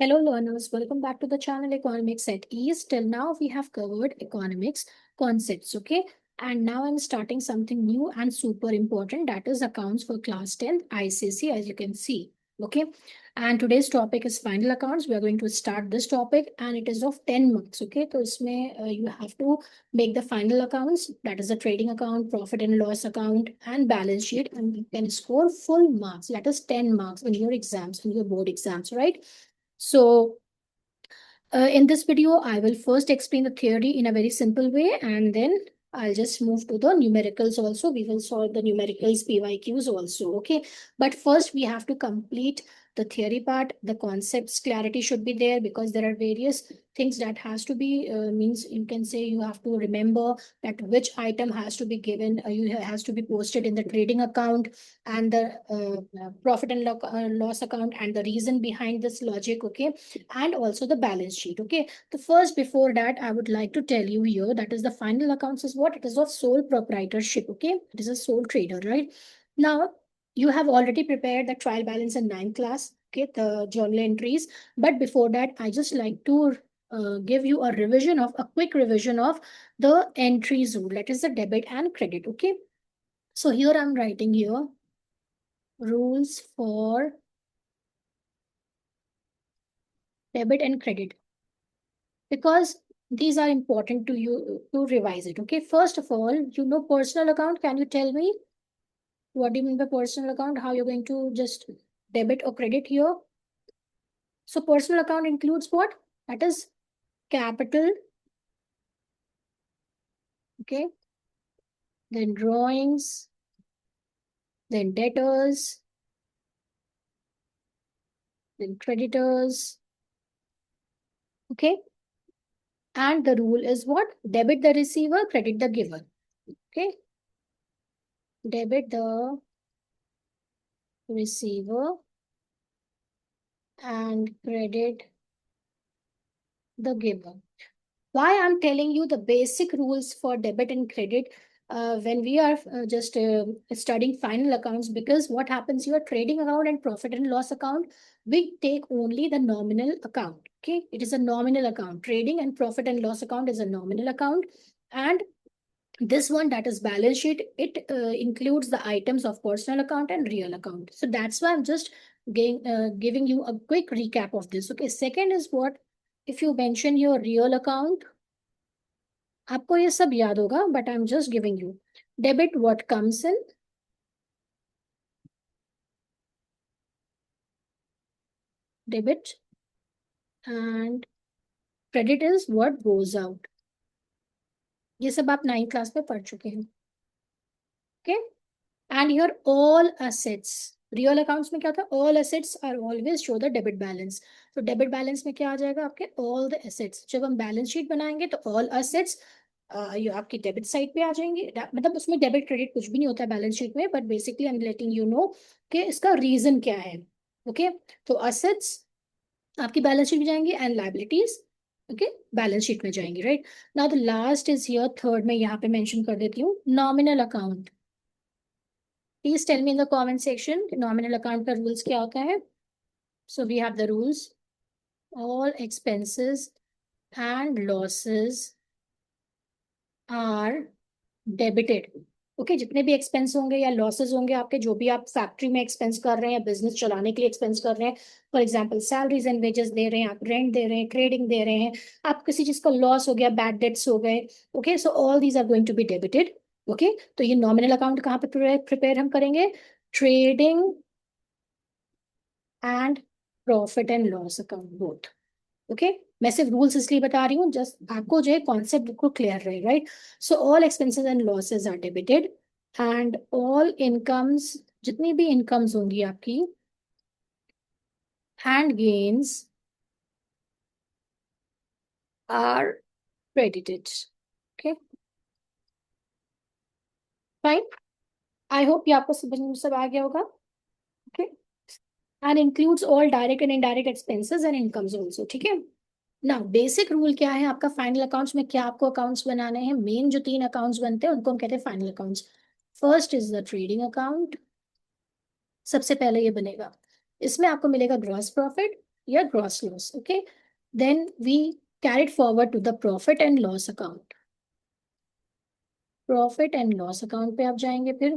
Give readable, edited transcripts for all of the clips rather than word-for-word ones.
Hello learners, welcome back to the channel Economics at Ease. Till now we have covered economics concepts, okay? And now I'm starting something new and super important, that is accounts for class 10th ICC, as you can see, okay? And today's topic is final accounts. We are going to start this topic and it is of 10 marks, okay? So you have to make the final accounts, that is the trading account, profit and loss account and balance sheet, and you can score full marks, that is 10 marks in your exams, in your board exams, right? So in this video, I will first explain the theory in a very simple way, and then I'll just move to the numericals also. We will solve the numericals, PYQs also, okay? But first, we have to complete the theory part. The concepts clarity should be there because there are various things that has to be, means you can say you have to remember that which item has to be given, has to be posted in the trading account and the profit and loss account and the reason behind this logic, okay? And also the balance sheet, okay? The first, before that, I would like to tell you here, that is the final accounts is what? It is of sole proprietorship, okay? It is a sole trader, right? Now, you have already prepared the trial balance in 9th class, okay, the journal entries. But before that, I just like to give you a quick revision of the entries rule, that is the debit and credit, okay? So here I'm writing here rules for debit and credit, because these are important to you to revise it, okay? First of all, personal account. Can you tell me what do you mean by personal account? How you're going to just debit or credit here? So personal account includes what? That is capital, okay? Then drawings, then debtors, then creditors, okay? And the rule is what? Debit the receiver, credit the giver, okay? Debit the receiver and credit the giver. Why I'm telling you the basic rules for debit and credit when we are just studying final accounts, because what happens, your trading account and profit and loss account, we take only the nominal account, okay? It is a nominal account. Trading and profit and loss account is a nominal account, and this one, that is balance sheet, it includes the items of personal account and real account. So that's why I'm just giving you a quick recap of this, okay? Second is what? If you mention your real account, आपको ये सब याद होगा, but I'm just giving you. Debit, what comes in. Debit. And credit is what goes out. ये सब आप 9th class में पढ़ चुके हैं. Okay? And here all assets. Real accounts में क्या था? All assets are always show the debit balance. तो डेबिट बैलेंस में क्या आ जाएगा आपके? All the assets. जब हम बैलेंस शीट बनाएंगे तो ऑल एसेट्स ये आपकी डेबिट साइड पे आ जाएंगे. मतलब उसमें डेबिट क्रेडिट कुछ भी नहीं होता है बैलेंस शीट में, but basically I am letting you know कि इसका रीजन क्या है, ओके? तो एसेट्स आपकी बैलेंस शीट में जाएंगी and liabilities, okay, balance sheet में जाएंगी, right? Now the last is here, third में यहाँ पे मेंशन कर देती हूँ, nominal account. Please tell me in the comment section nominal account का rules क्या होता है. So we have the rules. All expenses and losses are debited. Okay जितने भी एक्सपेंस होंगे या लॉसेस होंगे आपके, जो भी आप फैक्ट्री में एक्सपेंस कर रहे हैं या बिजनेस चलाने के लिए एक्सपेंस कर रहे हैं, for example salaries and wages दे रहे हैं, आप रेंट दे रहे हैं, ट्रेडिंग दे रहे हैं, आप किसी चीज का लॉस हो गया, बैड डेट्स हो गए, okay, so all these are going to be debited, okay? तो ये नॉमिनल अकाउंट कहाँ पे प्रिपेयर हम करेंगे? Trading and profit and loss account both, okay? मैं सिर्फ रूल्स इसलिए बता रही हूँ, जस्ट आपको जो है कॉन्सेप्ट बिल्कुल क्लियर रहे, right? So all expenses and losses are debited and all incomes, जितनी भी इनकम्स होंगी आपकी, and gains are credited, okay? Fine, I hope ये आपको समझ में सब आ गया होगा, okay? And includes all direct and indirect expenses and incomes also, ठीक है? ना बेसिक रूल क्या है आपका फाइनल अकाउंट्स में? क्या आपको अकाउंट्स बनाने हैं? मेन जो 3 अकाउंट्स बनते हैं उनको हम कहते हैं final accounts. First is the trading account. सबसे पहले ये बनेगा, इसमें आपको मिलेगा gross profit, your gross loss. Okay. Then we carry it forward to the profit and loss account. Profit and loss account पे आप जाएंगे फिर,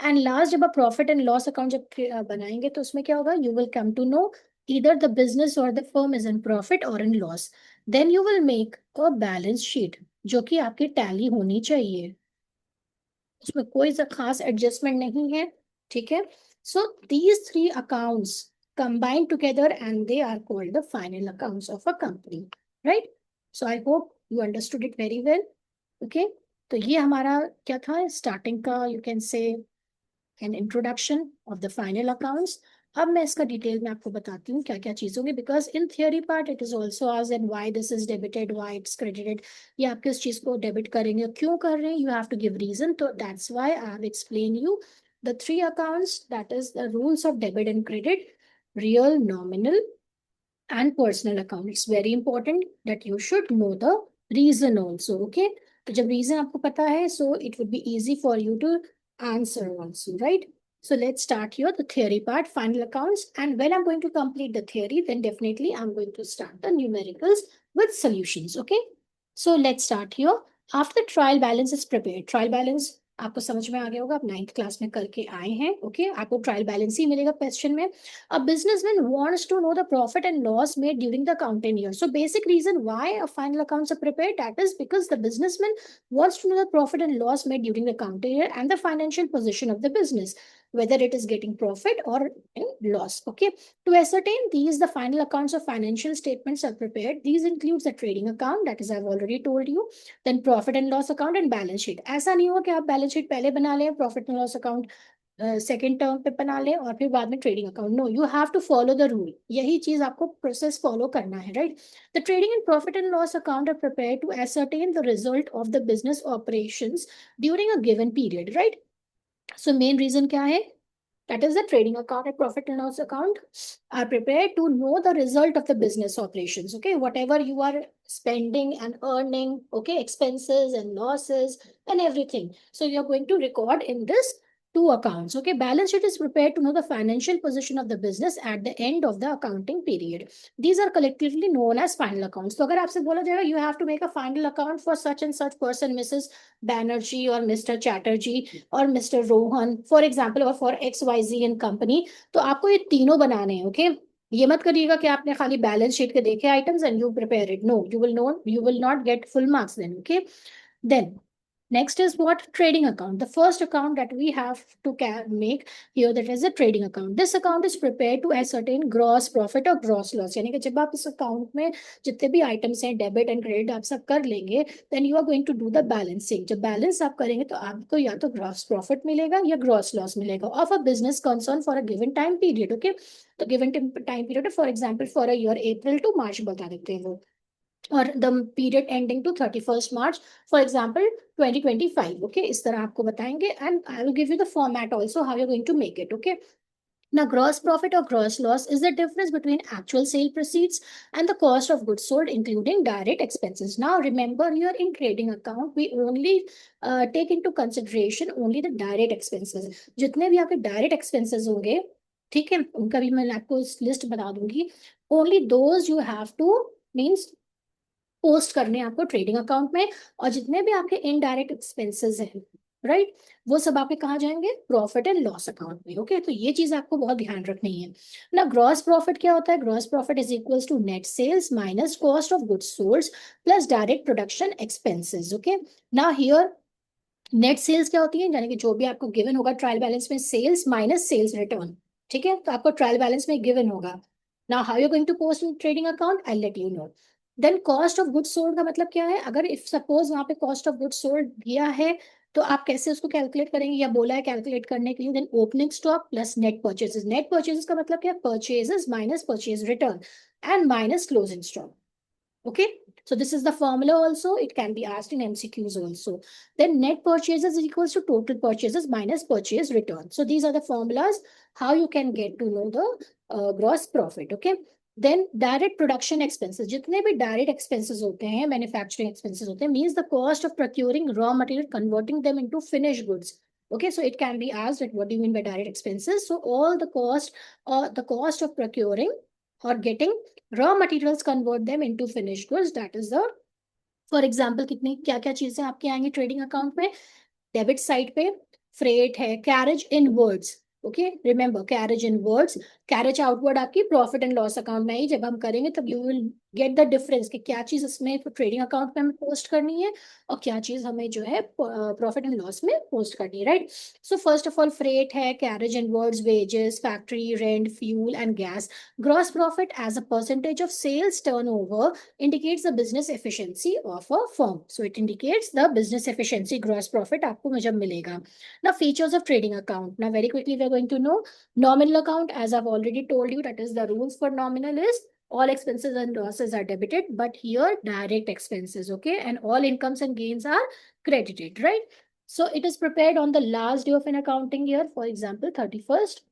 एंड लास्ट जब आप प्रॉफिट एंड लॉस अकाउंट जब बनाएंगे तो उसमें क्या होगा, you will come to know either the business or the firm is in profit or in loss. Then you will make a balance sheet जो कि आपकी टैली होनी चाहिए, उसमें कोई खास एडजस्टमेंट नहीं है, ठीक है. So these three accounts combined together and they are called the final accounts of a company, right? So I hope you understood it very well. Okay, तो ये हमारा क्या था स्टार्टिंग का, you can say an introduction of the final accounts. अब मैं इसका detail में आपको बताती हूँ क्या क्या चीज होंगी, because in theory part it is also आज and why this is debited, why it's credited, ये आप किस चीज को डेबिट करेंगे, क्यों कर रहे हैं, you have to give reason. तो that's why I have explain you the three accounts, that is the rules of debit and credit, real, nominal and personal account. It's very important that you should know the reason also. Okay, तो जब reason आपको पता है, so it would be easy for you to answer also, right? So let's start here the theory part, final accounts, and when I'm going to complete the theory, then definitely I'm going to start the numericals with solutions. Okay, so let's start here. After the trial balance is prepared, trial balance आपको समझ में आ गया होगा, आप 9th class में करके आए हैं. ओके, आपको ट्रायल बैलेंस ही मिलेगा क्वेश्चन में. A businessman wants to know the profit and loss made during the accounting year. So basic reason why a final accounts are prepared, that is because the businessman wants to know the profit and loss made during the accounting year and the financial position of the business, whether it is getting profit or in loss. Okay, to ascertain these, the final accounts of financial statements are prepared. These includes the trading account, that is I've already told you, then profit and loss account and balance sheet. ऐसा नहीं होगा कि आप balance sheet पहले बना लें, profit and loss account second term पे बना लें और फिर बाद में trading account. No, you have to follow the rule, यही चीज आपको प्रोसेस फॉलो करना है, right? The trading and profit and loss account are prepare to ascertain the result of the business operations during a given period, right? So main reason क्या है, that is the trading account and profit and loss account are prepared to know the result of the business operations. Okay, whatever you are spending and earning, okay, expenses and losses and everything, so you are going to record in this two accounts. Okay, balance sheet is prepared to know the financial position of the business at the end of the accounting period. These are collectively known as final accounts. तो अगर आपसे बोला जाएगा you have to make a final account for such and such person, Mrs. Banerjee or Mr. Chatterjee or Mr. Rohan, for example, or for XYZ and company, तो आपको ये तीनों बनाने हैं. ओके, ये मत करिएगा कि आपने खाली बैलेंस शीट के देखे items and you prepare it. No, you will not get full marks then. Okay, then next is what? Trading account. The first account that we have to make here, that is a trading account. This account is prepared to ascertain gross profit or gross loss. यानी कि जब आप इस account में जितने भी items हैं, debit and credit आप सब कर लेंगे, then you are going to do the balancing. जब balance आप करेंगे तो आपको या तो gross profit मिलेगा या gross loss मिलेगा of a business concern for a given time period. Okay, तो given time period, for example, for a year April to March बता देते हैं वो, और the period ending to 31st March, for example 2025. Okay, इस तरह आपको बताएंगे and I will give you the format also how you going to make it. Okay, now gross profit or gross loss is the difference between actual sale proceeds and the cost of goods sold, including direct expenses. Now remember, here in trading account we only take into consideration only the direct expenses. जितने भी आपके direct expenses होंगे, ठीक है, उनका भी मैं आपको लिस्ट बता दूंगी. only those you have to means post करने हैं आपको ट्रेडिंग अकाउंट में, और जितने भी आपके इनडायरेक्ट एक्सपेंसेस हैं, राइट, वो सब आपके कहाँ जाएंगे? प्रॉफिट एंड लॉस अकाउंट में. ओके, तो ये चीज आपको बहुत ध्यान रखनी है ना. ग्रॉस प्रॉफिट क्या होता है? Gross profit is equals to net sales minus cost of goods sold plus direct production expenses. Okay, ना हियर नेट सेल्स क्या होती है, यानी कि जो भी आपको गिवन होगा ट्रायल बैलेंस में, सेल्स माइनस सेल्स रिटर्न. ठीक है, तो आपको ट्रायल बैलेंस में गिवन होगा. Now how you going to post in trading account, I let you know. Then cost of goods sold का मतलब क्या है? अगर इफ सपोज वहां पे कॉस्ट ऑफ गुड्स सोल्ड दिया है, तो आप कैसे उसको कैलकुलेट करेंगे, या बोला है कैलकुलेट करने के लिए. Then opening stock plus net purchases. Net purchases का मतलब क्या? Purchases minus purchase return and minus closing stock. Okay, so this is the formula also. It can be asked in MCQs also. Then net purchases is equals to total purchases minus purchase return. So these are the formulas how you can get to know the gross profit. Okay, then direct production expenses. जितने भी direct expenses होते हैं, manufacturing expenses होते हैं, means the cost of procuring raw material, converting them into finished goods. Okay, so it can be asked that what do you mean by direct expenses? So all the cost or the cost of procuring or getting raw materials, convert them into finished goods. That is the, for example कितनी क्या क्या चीजें आपके आएंगी trading account में? Debit side पे freight है, carriage इन words, okay remember carriage इन words, carriage outward आपकी प्रॉफिट एंड लॉस अकाउंट में ही जब हम करेंगे तब you will get the difference कि क्या चीज इसमें ट्रेडिंग अकाउंट में हमें पोस्ट करनी है और क्या चीज हमें जो है प्रॉफिट एंड लॉस में पोस्ट करनी है, right? So first of all freight है, carriage inwards, wages, factory rent, fuel and gas. Gross profit as a percentage of sales turnover indicates the business efficiency of a firm. So it indicates the business efficiency, gross profit आपको जब मिलेगा. Now features of trading account. Now very quickly we are going to know nominal account. As I've already told you, that is the rules for nominal is all expenses and losses are debited, but here direct expenses, okay, and all incomes and gains are credited, right? So it is prepared on the last day of an accounting year, for example 31st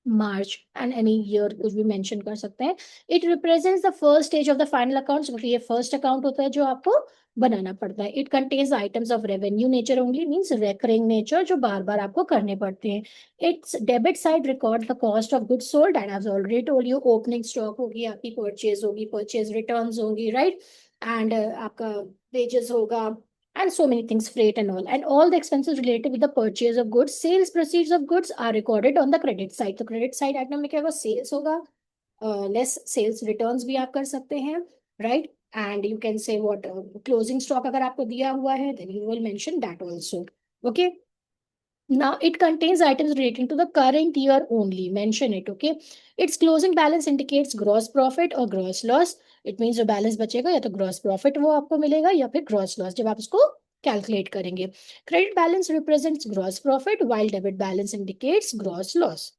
March, and any year कुछ भी mention कर सकते हैं. It represents the first stage of the final accounts, क्योंकि ये first account होता है जो आपको बनाना पड़ता है. It contains items of revenue nature only, means recurring nature, जो बार बार आपको करने पड़ते हैं. It's debit side record the cost of goods sold, and I have already told you, opening stock होगी आपकी, परचेज होगी, परचेज रिटर्न्स होंगी, राइट, एंड आपका वेजेस होगा, and so many things, freight and all the expenses related with the purchase of goods. Sales proceeds of goods are recorded on the credit side. तो credit side item में क्या होगा? Sales होगा, less sales returns भी आप कर सकते हैं, right? And you can say what closing stock अगर आपको दिया हुआ है, then you will mention that also. Okay. Now it contains items relating to the current year only. Mention it, okay? Its closing balance indicates gross profit or gross loss. It means जो balance बचेगा या तो gross profit वो आपको मिलेगा या फिर gross loss जब आप इसको calculate करेंगे. Credit balance represents gross profit while debit balance indicates gross loss.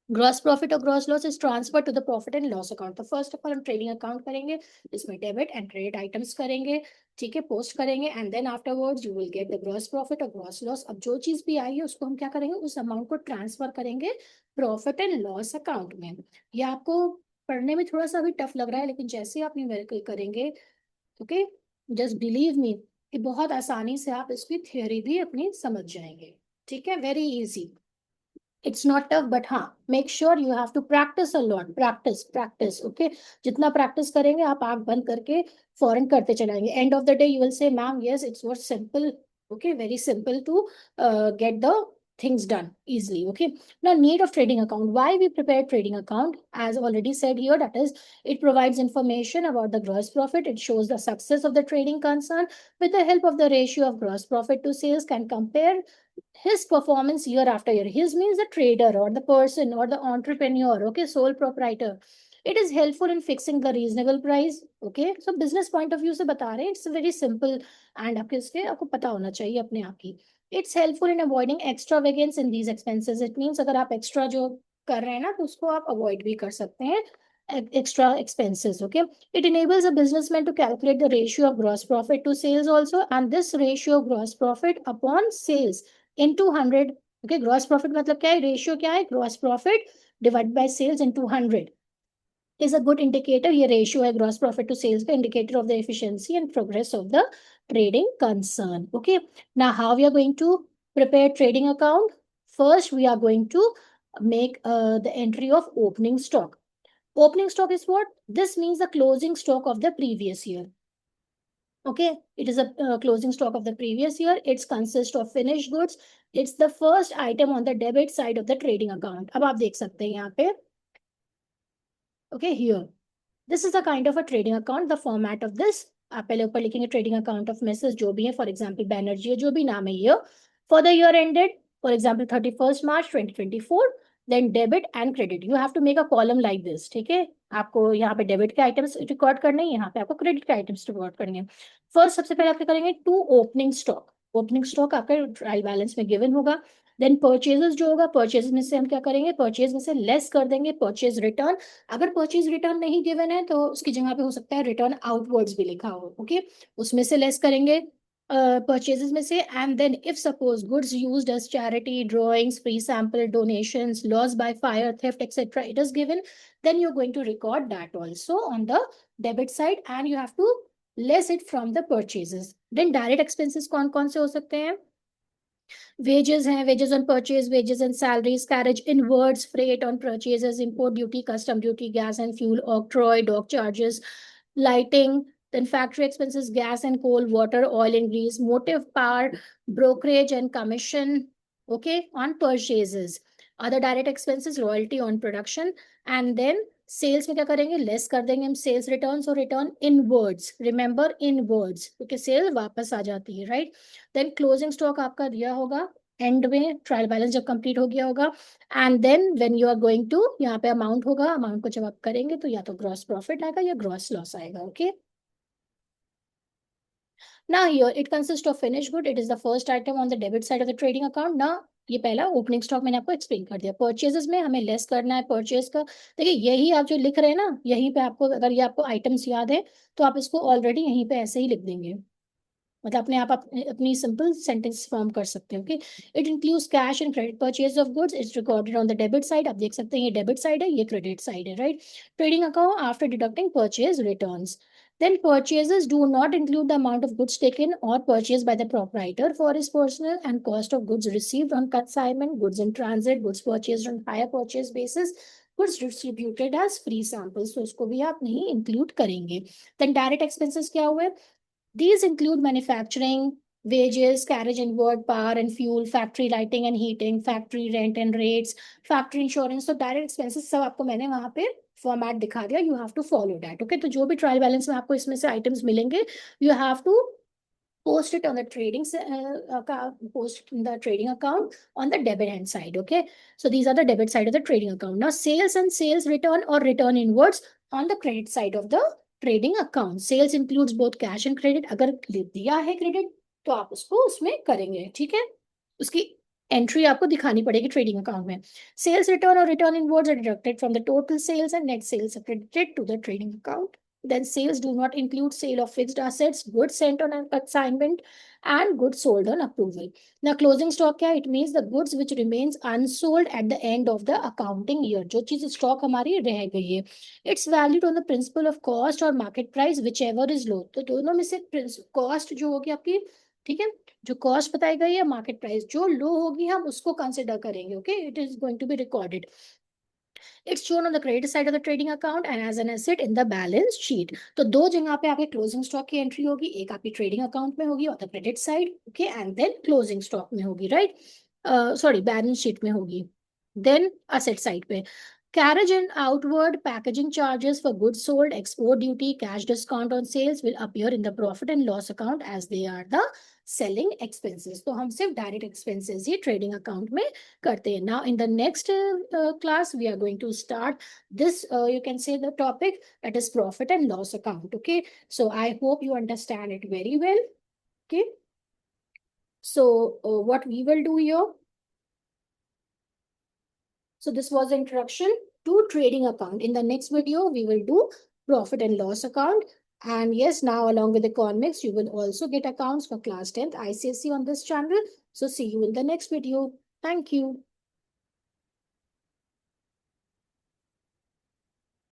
Gross profit और gross loss is transfer to the profit and loss account. तो फर्स्ट ऑफ ऑल हम ट्रेडिंग अकाउंट करेंगे, इसमें debit and credit items करेंगे, ठीक है, post करेंगे, and then afterwards you will get the gross profit और ग्रॉस लॉस. अब जो चीज भी आई है उसको हम क्या करेंगे, उस अमाउंट को ट्रांसफर करेंगे प्रॉफिट एंड लॉस अकाउंट में. ये आपको पढ़ने में थोड़ा सा भी टफ लग रहा है, लेकिन जैसे ही आप न्यूमेरिकल करेंगे, ओके, जस्ट बिलीव मी कि बहुत आसानी से आप इसकी थियोरी भी अपनी समझ जाएंगे, ठीक है, very easy. It's not tough, but हाँ, make sure you have to practice a lot. Practice, okay? जितना practice करेंगे आप आँख बंद करके फौरन करते चलाएंगे. End of the day, you will say, ma'am, yes, it was simple. Okay, very simple to get the things done easily. Okay. Now, need of trading account. Why we prepare trading account? As already said here, that is, it provides information about the gross profit. It shows the success of the trading concern. With the help of the ratio of gross profit to sales, can compare his performance year after year. His means the trader or the person or the entrepreneur, okay, sole proprietor. It is helpful in fixing the reasonable price, okay. So business point of view से बता रहे हैं, it's very simple and आपके इसके आपको पता होना चाहिए अपने आप की. It's helpful in avoiding extravagance in these expenses. It means अगर आप extra जो कर रहे हैं ना तो उसको आप avoid भी कर सकते हैं, extra expenses, okay. It enables a businessman to calculate the ratio of gross profit to sales also, and this ratio of gross profit upon sales into 100, okay. Gross profit मतलब क्या है, रेशियो क्या है, gross profit divided by sales into 100 is a good indicator. ये ratio है gross profit to sales का, indicator of the efficiency and progress of the trading concern, okay. Now how we are going to prepare trading account? First we are going to make the entry of opening stock. Opening stock is what? This means the closing stock of the previous year. Okay, it is a closing stock of the previous year. It's consist of finished goods. It's the first item on the debit side of the trading account. अब आप देख सकते हैं यहाँ पे. Okay, here. This is a kind of a trading account. The format of this, आप पहले ऊपर लिखेंगे trading account of Mrs. जो भी है, for example Banerjee, जो भी नाम है ये, for the year ended, for example 31st March 2024, then debit and credit. You have to make a column like this, ठीक है. आपको यहाँ पे डेबिट के आइटम्स रिकॉर्ड करने हैं, यहाँ पे आपको क्रेडिट के आइटम्स रिकॉर्ड करने हैं. फर्स्ट सबसे पहले आप क्या करेंगे, to opening stock. Opening stock आपका ट्रायल बैलेंस में गिवन होगा. देन परचेजेस जो होगा, परचेज में से हम क्या करेंगे, परचेज में से लेस कर देंगे परचेज रिटर्न. अगर परचेज रिटर्न नहीं गिवन है तो उसकी जगह पे हो सकता है रिटर्न आउटवर्ड्स भी लिखा हो, ओके. उसमें से लेस करेंगे परचेजेस में से. And then if suppose goods used as charity, drawings, free sample, donations, loss by fire, theft etcetera, it is given, then you're going to record that also on the debit side, and you have to less it from the purchases. Then direct expenses कौन कौन से हो सकते हैं? Wages हैं, wages on purchase, wages and salaries, carriage inwards, freight on purchases, import duty, custom duty, gas and fuel, octroi, dock charges, lighting, then factory expenses, gas and coal, water, oil and grease, motive power, brokerage and commission, okay, on purchases. Other direct expenses, royalty on production, and then sales में क्या करेंगे, less कर देंगे हम sales returns और return inwards, remember inwards, क्योंकि sale वापस आ जाती है, राइट। देन क्लोजिंग स्टॉक आपका दिया होगा एंड में, ट्रायल बैलेंस जब कंप्लीट हो गया होगा, and then when you are going to, यहाँ पे अमाउंट होगा, अमाउंट को जब आप करेंगे तो या तो ग्रॉस प्रॉफिट आएगा या ग्रॉस लॉस आएगा, okay. Now here it consists of finished good. It is the first item on the debit side of the trading account. Now ये पहला ओपनिंग स्टॉक मैंने आपको एक्सप्लेन कर दिया। परचेजेस में हमें लेस करना है परचेज का। देखिए यही आप जो लिख रहे हैं ना, यहीं पे आपको, अगर ये आपको आइटम्स याद है तो आप इसको ऑलरेडी यहीं पे ऐसे ही लिख देंगे, मतलब अपने आप अपनी सिंपल सेंटेंस फॉर्म कर सकते हैं, okay. It includes cash and credit purchase of goods, it's recorded on the debit side. आप देख सकते हैं ये डेबिट साइड है, ये क्रेडिट साइड है, right. Trading account after deducting purchase returns, then purchases do not include the amount of goods taken or purchased by the proprietor for his personal and cost of goods received on consignment, goods in transit, goods purchased on hire purchase basis, goods distributed as free samples, तो इसको भी आप नहीं include करेंगे। then direct expenses क्या हुए, these include manufacturing, wages, carriage inward, power and fuel, factory lighting and heating, factory rent and rates, factory insurance। तो direct expenses सब आपको मैंने वहां पे फॉर्मेट दिखा दिया, you have to follow that, okay. तो जो भी ट्रायल बैलेंस में आपको इसमें से आइटम्स मिलेंगे, you have to post it on the trading account, post in the trading account on the debit hand side, okay। So these are the debit side of the trading account। Now sales and sales return or return inwards on the credit side of the trading account। sales includes both cash and credit। अगर दिया है credit तो आप उसको उसमें करेंगे, ठीक है, उसकी एंट्री आपको दिखानी पड़ेगी ट्रेडिंग अकाउंट में। सेल्स रिटर्न और return inwards are deducted from the total sales and net sales are credited to the trading account। Then sales do not include sale of fixed assets, goods sent on consignment, and goods sold on approval। Now closing stock क्या, it means the goods which remains unsold at the end of the accounting year। जो चीज stock हमारी रह गई है, it's valued on the principle of cost or market price whichever is low। तो दोनों में से कॉस्ट जो होगी आपकी, ठीक है, जो कॉस्ट बताई गई है, मार्केट प्राइस जो लो होगी हम उसको कंसिडर करेंगे, okay. It is going to be recorded, it's shown on the credit side of the trading account and as an asset in the balance sheet. तो दो जगह पे आपके क्लोजिंग स्टॉक की एंट्री होगी, एक आपकी ट्रेडिंग अकाउंट में होगी और the credit side, okay, and then closing stock में होगी, राइट, सॉरी बैलेंस शीट में होगी, देन असेट साइड पे। Carriage and outward packaging charges for goods sold, export duty, cash discount on sales will appear in the profit and loss account as they are the selling expenses। तो हम सिर्फ direct expenses ही trading account में करते हैं। Now in the next class we are going to start this you can say the topic that is profit and loss account, okay। So I hope you understand it very well, okay। So what we will do here, so this was the introduction to trading account. In the next video, we will do profit and loss account. And yes, now along with economics, you will also get accounts for class 10th ICSE on this channel. So see you in the next video. Thank you.